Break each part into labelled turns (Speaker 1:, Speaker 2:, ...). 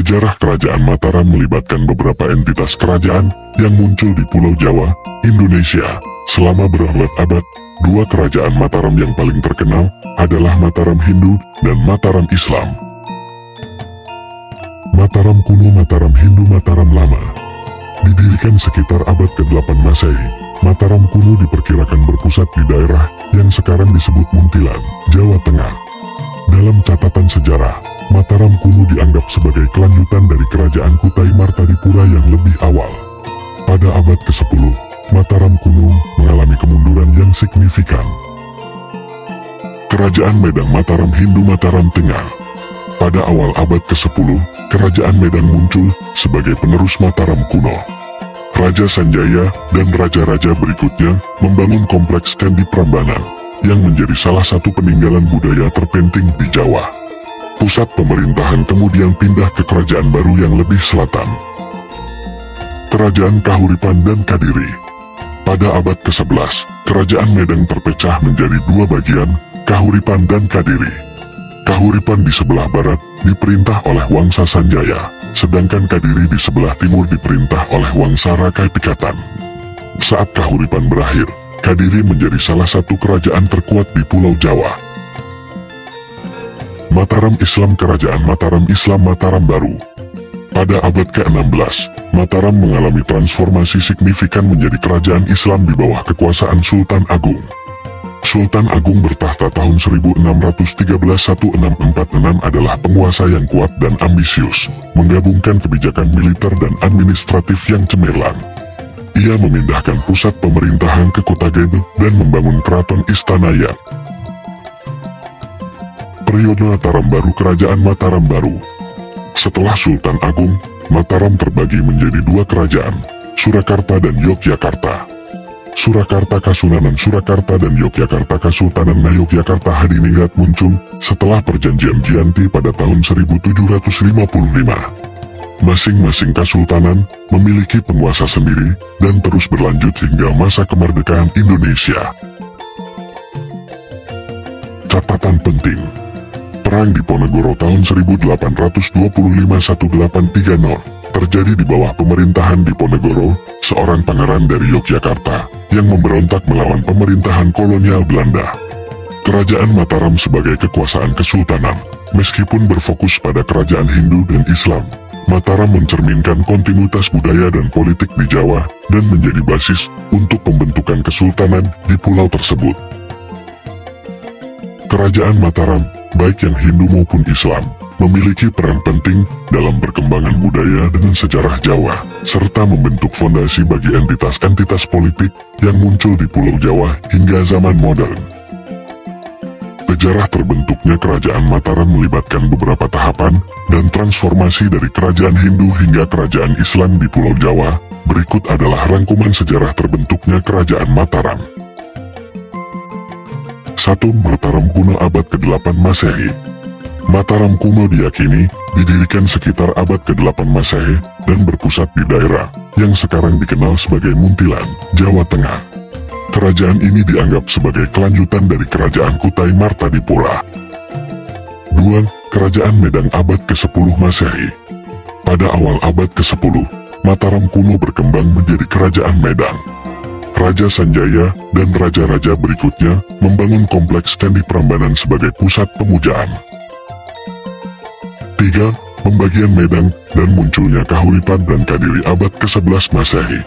Speaker 1: Sejarah Kerajaan Mataram melibatkan beberapa entitas kerajaan yang muncul di Pulau Jawa, Indonesia, selama berabad-abad. Dua kerajaan Mataram yang paling terkenal adalah Mataram Hindu dan Mataram Islam. Mataram kuno, Mataram Hindu, Mataram lama. Didirikan sekitar abad ke-8 Masehi, Mataram kuno diperkirakan berpusat di daerah yang sekarang disebut Muntilan, Jawa Tengah. Dalam catatan sejarah, Mataram kuno dianggap sebagai kelanjutan dari kerajaan Kutai Martadipura yang lebih awal. Pada abad ke-10, Mataram kuno mengalami kemunduran yang signifikan. Kerajaan Medang Mataram Hindu Mataram Tengah. Pada awal abad ke-10, Kerajaan Medang muncul sebagai penerus Mataram kuno. Raja Sanjaya dan raja-raja berikutnya membangun kompleks Candi Prambanan yang menjadi salah satu peninggalan budaya terpenting di Jawa. Pusat pemerintahan kemudian pindah ke kerajaan baru yang lebih selatan, Kerajaan Kahuripan dan Kadiri. Pada abad ke-11, Kerajaan Medang terpecah menjadi dua bagian, Kahuripan dan Kadiri. Kahuripan di sebelah barat diperintah oleh Wangsa Sanjaya, sedangkan Kadiri di sebelah timur diperintah oleh Wangsa Rakai Pikatan. Saat Kahuripan berakhir, Kadiri menjadi salah satu kerajaan terkuat di Pulau Jawa. Mataram Islam. Kerajaan Mataram Islam Mataram Baru. Pada abad ke-16, Mataram mengalami transformasi signifikan menjadi kerajaan Islam di bawah kekuasaan Sultan Agung. Sultan Agung bertahta tahun 1613-1646 adalah penguasa yang kuat dan ambisius, menggabungkan kebijakan militer dan administratif yang cemerlang. Ia memindahkan pusat pemerintahan ke kota Gede dan membangun keraton Istanayan. Periode Mataram Baru. Kerajaan Mataram Baru. Setelah Sultan Agung, Mataram terbagi menjadi dua kerajaan, Surakarta dan Yogyakarta. Surakarta Kasunanan. Surakarta dan Yogyakarta Kasultanan. Yogyakarta Hadiningrat muncul setelah perjanjian Giyanti pada tahun 1755. Masing-masing kasultanan memiliki penguasa sendiri dan terus berlanjut hingga masa kemerdekaan Indonesia. Catatan penting: Perang Diponegoro tahun 1825-1830 terjadi di bawah pemerintahan Diponegoro, seorang pangeran dari Yogyakarta yang memberontak melawan pemerintahan kolonial Belanda. Kerajaan Mataram sebagai kekuasaan kesultanan, meskipun berfokus pada kerajaan Hindu dan Islam, Mataram mencerminkan kontinuitas budaya dan politik di Jawa dan menjadi basis untuk pembentukan kesultanan di pulau tersebut. Kerajaan Mataram, baik yang Hindu maupun Islam, memiliki peran penting dalam perkembangan budaya dan sejarah Jawa, serta membentuk fondasi bagi entitas-entitas politik yang muncul di Pulau Jawa hingga zaman modern. Sejarah terbentuknya Kerajaan Mataram melibatkan beberapa tahapan dan transformasi dari kerajaan Hindu hingga kerajaan Islam di Pulau Jawa. Berikut adalah rangkuman sejarah terbentuknya Kerajaan Mataram. 1. Mataram kuno abad ke-8 Masehi. Mataram kuno diyakini didirikan sekitar abad ke-8 Masehi dan berpusat di daerah yang sekarang dikenal sebagai Muntilan, Jawa Tengah. Kerajaan ini dianggap sebagai kelanjutan dari kerajaan Kutai Martadipura. 2. Kerajaan Medang abad ke-10 Masehi. Pada awal abad ke-10, Mataram kuno berkembang menjadi Kerajaan Medang. Raja Sanjaya dan raja-raja berikutnya membangun kompleks Candi Prambanan sebagai pusat pemujaan. 3. Pembagian Medang dan munculnya Kahuripan dan Kadiri abad ke-11 Masehi.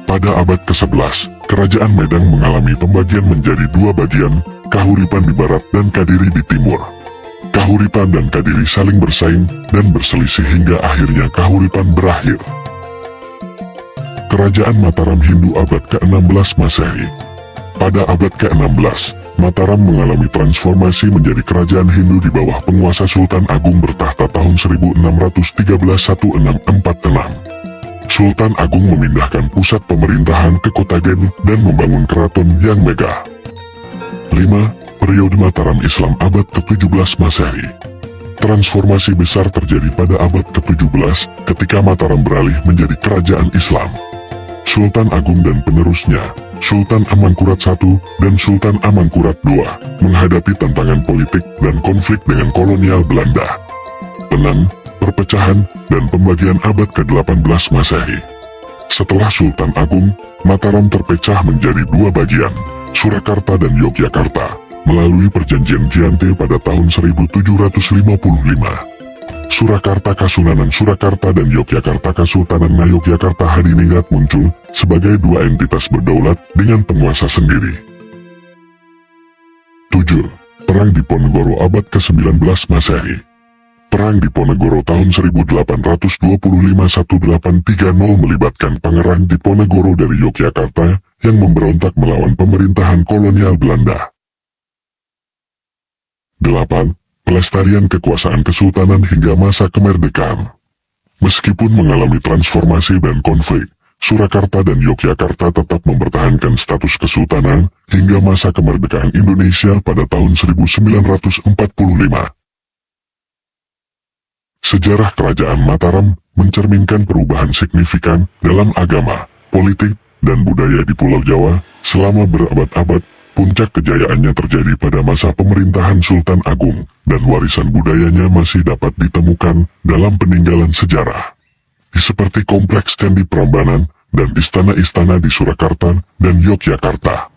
Speaker 1: Pada abad ke-11, Kerajaan Medang mengalami pembagian menjadi dua bagian, Kahuripan di barat dan Kadiri di timur. Kahuripan dan Kadiri saling bersaing dan berselisih hingga akhirnya Kahuripan berakhir. Kerajaan Mataram Hindu abad ke-16 Masehi. Pada abad ke-16, Mataram mengalami transformasi menjadi kerajaan Hindu di bawah penguasa Sultan Agung bertahta tahun 1613-1646. Sultan Agung memindahkan pusat pemerintahan ke kota Gede dan membangun keraton yang megah. 5. Periode Mataram Islam abad ke-17 Masehi. Transformasi besar terjadi pada abad ke-17 ketika Mataram beralih menjadi kerajaan Islam. Sultan Agung dan penerusnya, Sultan Amangkurat I dan Sultan Amangkurat II, menghadapi tantangan politik dan konflik dengan kolonial Belanda. 6. perpecahan, dan pembagian abad ke-18 Masehi. Setelah Sultan Agung, Mataram terpecah menjadi dua bagian, Surakarta dan Yogyakarta, melalui perjanjian Giante pada tahun 1755. Surakarta Kasunanan Surakarta dan Yogyakarta Kasultanan Ngayogyakarta Hadiningrat muncul sebagai dua entitas berdaulat dengan penguasa sendiri. 7. Perang Diponegoro abad ke-19 Masehi. Perang Diponegoro tahun 1825-1830 melibatkan Pangeran Diponegoro dari Yogyakarta yang memberontak melawan pemerintahan kolonial Belanda. 8. Pelestarian kekuasaan kesultanan hingga masa kemerdekaan. Meskipun mengalami transformasi dan konflik, Surakarta dan Yogyakarta tetap mempertahankan status kesultanan hingga masa kemerdekaan Indonesia pada tahun 1945. Sejarah Kerajaan Mataram mencerminkan perubahan signifikan dalam agama, politik, dan budaya di Pulau Jawa selama berabad-abad. Puncak kejayaannya terjadi pada masa pemerintahan Sultan Agung, dan warisan budayanya masih dapat ditemukan dalam peninggalan sejarah. Seperti kompleks Candi Prambanan dan istana-istana di Surakarta dan Yogyakarta.